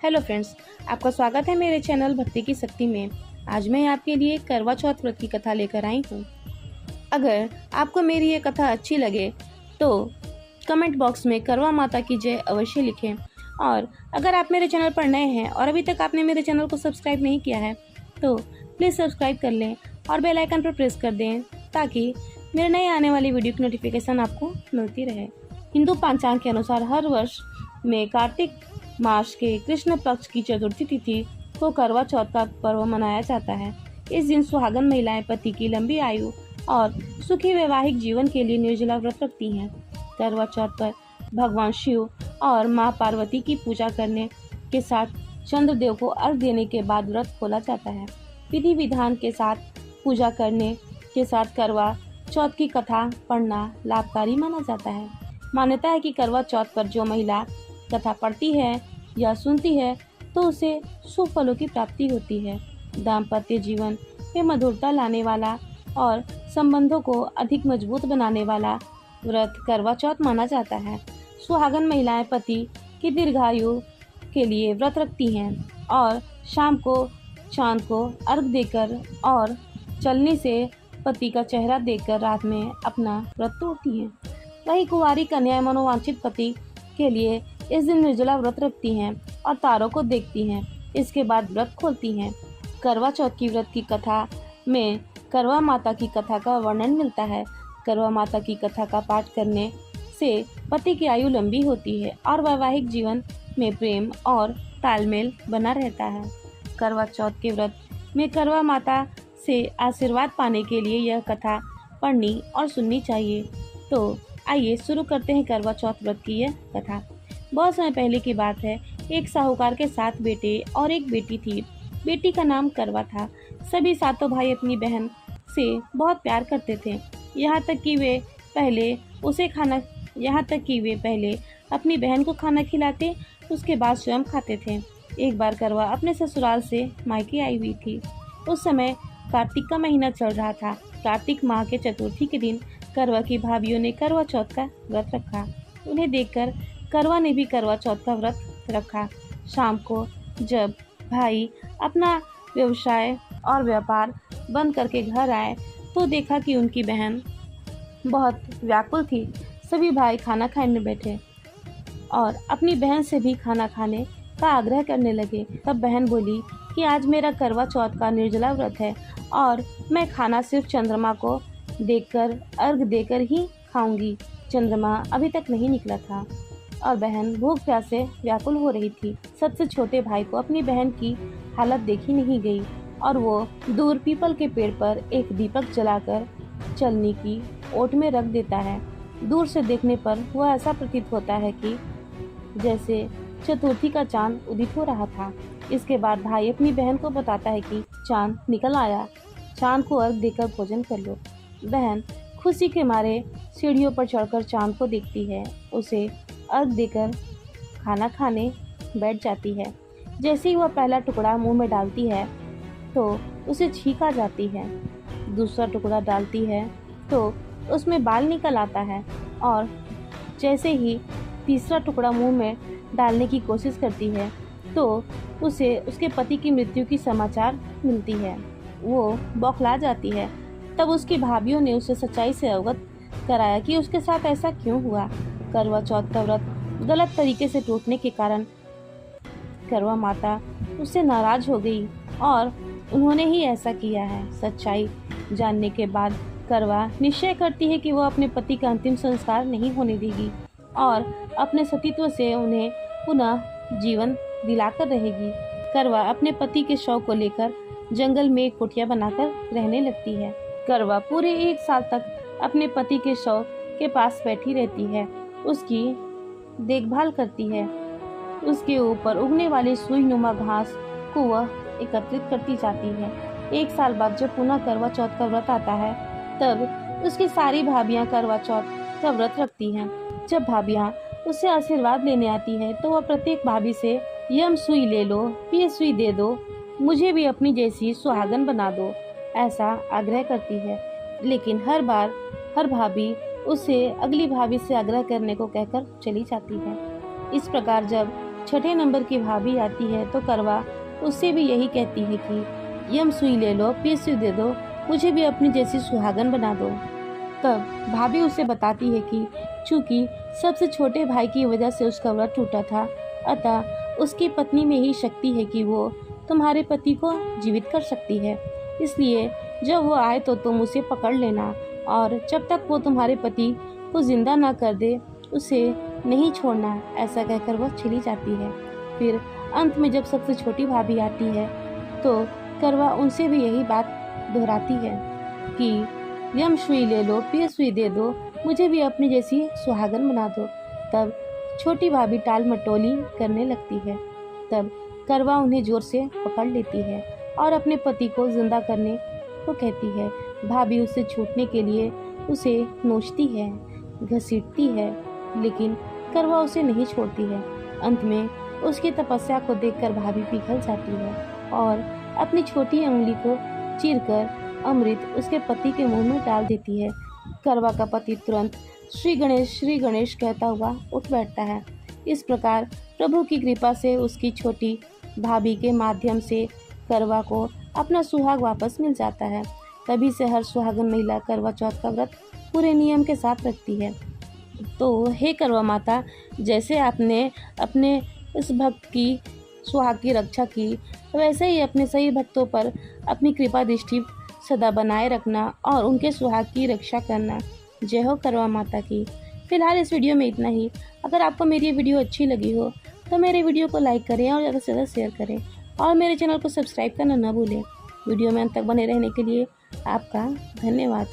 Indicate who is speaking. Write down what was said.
Speaker 1: Hello friends, आपका स्वागत है मेरे चैनल भक्ति की शक्ति में। आज मैं आपके लिए करवा चौथ व्रत की कथा लेकर आई हूँ। अगर आपको मेरी ये कथा अच्छी लगे तो कमेंट बॉक्स में करवा माता की जय अवश्य लिखें। और अगर आप मेरे चैनल पर नए हैं और अभी तक आपने मेरे चैनल को सब्सक्राइब नहीं किया है तो प्लीज़ सब्सक्राइब कर लें और बेल आइकन पर प्रेस कर दें ताकि मेरे नए आने वाली वीडियो की नोटिफिकेशन आपको मिलती रहे। हिंदू पंचांग के अनुसार हर वर्ष में कार्तिक मास के कृष्ण पक्ष की चतुर्थी तिथि को करवा चौथ का पर्व मनाया जाता है। इस दिन सुहागन महिलाएं पति की लंबी आयु और सुखी वैवाहिक जीवन के लिए निर्जला व्रत रखती हैं। करवा चौथ पर भगवान शिव और मां पार्वती की पूजा करने के साथ चंद्रदेव को अर्घ देने के बाद व्रत खोला जाता है। विधि विधान के साथ पूजा करने के साथ करवा चौथ की कथा पढ़ना लाभकारी माना जाता है। मान्यता है कि करवा चौथ पर जो महिला कथा पढ़ती है या सुनती है तो उसे शुभ फलों की प्राप्ति होती है। दाम्पत्य जीवन में मधुरता लाने वाला और संबंधों को अधिक मजबूत बनाने वाला व्रत करवा चौथ माना जाता है। सुहागन महिलाएं पति की दीर्घायु के लिए व्रत रखती हैं और शाम को चांद को अर्घ देकर और चलने से पति का चेहरा देखकर रात में अपना व्रत तोड़ती हैं। वही कुंवारी कन्याएं मनोवांछित पति के लिए इस दिन निर्जला व्रत रखती हैं और तारों को देखती हैं। इसके बाद व्रत खोलती हैं। करवा चौथ की व्रत की कथा में करवा माता की कथा का वर्णन मिलता है। करवा माता की कथा का पाठ करने से पति की आयु लंबी होती है और वैवाहिक जीवन में प्रेम और तालमेल बना रहता है। करवा चौथ के व्रत में करवा माता से आशीर्वाद पाने के लिए यह कथा पढ़नी और सुननी चाहिए। तो आइए शुरू करते हैं करवा चौथ व्रत की यह कथा। बहुत समय पहले की बात है। एक साहूकार के 7 बेटे और एक बेटी थी। बेटी का नाम करवा था। सभी सातों भाई अपनी बहन से बहुत प्यार करते थे। यहाँ तक कि वे पहले अपनी बहन को खाना खिलाते, उसके बाद स्वयं खाते थे। एक बार करवा अपने ससुराल से मायके आई हुई थी। उस समय कार्तिक का महीना चल रहा था। कार्तिक माह के चतुर्थी के दिन करवा की भाभीयों ने करवा चौथ का व्रत रखा। उन्हें देखकर करवा ने भी करवा चौथ का व्रत रखा। शाम को जब भाई अपना व्यवसाय और व्यापार बंद करके घर आए तो देखा कि उनकी बहन बहुत व्याकुल थी। सभी भाई खाना खाने बैठे और अपनी बहन से भी खाना खाने का आग्रह करने लगे। तब बहन बोली कि आज मेरा करवा चौथ का निर्जला व्रत है और मैं खाना सिर्फ चंद्रमा को देखकर अर्घ देकर ही खाऊंगी। चंद्रमा अभी तक नहीं निकला था और बहन भूख प्यास से व्याकुल हो रही थी। सबसे छोटे भाई को अपनी बहन की हालत देखी नहीं गई और वो दूर पीपल के पेड़ पर एक दीपक जलाकर चलनी की ओट में रख देता है। दूर से देखने पर वह ऐसा प्रतीत होता है कि जैसे चतुर्थी का चांद उदित हो रहा था। इसके बाद भाई अपनी बहन को बताता है कि चांद निकल आया, चांद को अर्घ देकर भोजन कर लो। बहन खुशी के मारे सीढ़ियों पर चढ़कर चांद को देखती है। उसे अर्घ देकर खाना खाने बैठ जाती है। जैसे ही वह पहला टुकड़ा मुंह में डालती है तो उसे छींक आ जाती है। दूसरा टुकड़ा डालती है तो उसमें बाल निकल आता है और जैसे ही तीसरा टुकड़ा मुंह में डालने की कोशिश करती है तो उसे उसके पति की मृत्यु की समाचार मिलती है। वो बौखला जाती है। तब उसकी भाभीयों ने उसे सच्चाई से अवगत कराया कि उसके साथ ऐसा क्यों हुआ। करवा चौथ का व्रत गलत तरीके से टूटने के कारण करवा माता उससे नाराज हो गई और उन्होंने ही ऐसा किया है। सच्चाई जानने के बाद करवा निश्चय करती है कि वह अपने पति का अंतिम संस्कार नहीं होने देगी और अपने सतीत्व से उन्हें पुनः जीवन दिलाकर रहेगी। करवा अपने पति के शव को लेकर जंगल में एक कुटिया बनाकर रहने लगती है। करवा पूरे 1 साल तक अपने पति के शव के पास बैठी रहती है, उसकी देखभाल करती है। उसके ऊपर उगने वाली सुई नुमा घास को वह एकत्रित करती जाती है। 1 साल बाद जब पुनः करवा चौथ का व्रत आता है तब उसकी सारी भाभियां करवा चौथ का व्रत रखती हैं। जब भाभियां उससे आशीर्वाद लेने आती है तो वह प्रत्येक भाभी से यम सुई ले लो, ये सुई दे दो, मुझे भी अपनी जैसी सुहागन बना दो, ऐसा आग्रह करती है। लेकिन हर बार हर भाभी उसे अगली भाभी से आग्रह करने को कहकर चली जाती है। इस प्रकार जब छठे नंबर की भाभी आती है तो करवा उससे भी यही कहती है कि यम सुई ले लो, पी सुई दे दो, मुझे भी अपनी जैसी सुहागन बना दो। तब भाभी उसे बताती है कि चूंकि सबसे छोटे भाई की वजह से उसका व्रत टूटा था, अतः उसकी पत्नी में ही शक्ति है कि वो तुम्हारे पति को जीवित कर सकती है। इसलिए जब वो आए तो तुम उसे पकड़ लेना और जब तक वो तुम्हारे पति को जिंदा ना कर दे उसे नहीं छोड़ना। ऐसा कहकर वह चली जाती है। फिर अंत में जब सबसे छोटी भाभी आती है तो करवा उनसे भी यही बात दोहराती है कि यम सुई ले लो, पी सुई दे दो, मुझे भी अपनी जैसी सुहागन बना दो। तब छोटी भाभी टाल मटोली करने लगती है। तब करवा उन्हें जोर से पकड़ लेती है और अपने पति को जिंदा करने को कहती है। भाभी उससे छूटने के लिए उसे नोचती है, घसीटती है, लेकिन करवा उसे नहीं छोड़ती है। अंत में उसकी तपस्या को देखकर भाभी पिघल जाती है और अपनी छोटी उंगली को चीरकर अमृत उसके पति के मुंह में डाल देती है। करवा का पति तुरंत श्री गणेश कहता हुआ उठ बैठता है। इस प्रकार प्रभु की कृपा से उसकी छोटी भाभी के माध्यम से करवा को अपना सुहाग वापस मिल जाता है। तभी से हर सुहागन महिला करवा चौथ का व्रत पूरे नियम के साथ रखती है। तो हे करवा माता, जैसे आपने अपने इस भक्त की सुहाग की रक्षा की, वैसे ही अपने सही भक्तों पर अपनी कृपा दृष्टि सदा बनाए रखना और उनके सुहाग की रक्षा करना। जय हो करवा माता की। फिलहाल इस वीडियो में इतना ही। अगर आपको मेरी वीडियो अच्छी लगी हो तो मेरे वीडियो को लाइक करें और ज़्यादा से ज़्यादा शेयर करें और मेरे चैनल को सब्सक्राइब करना न भूलें। वीडियो में अंत तक बने रहने के लिए आपका धन्यवाद।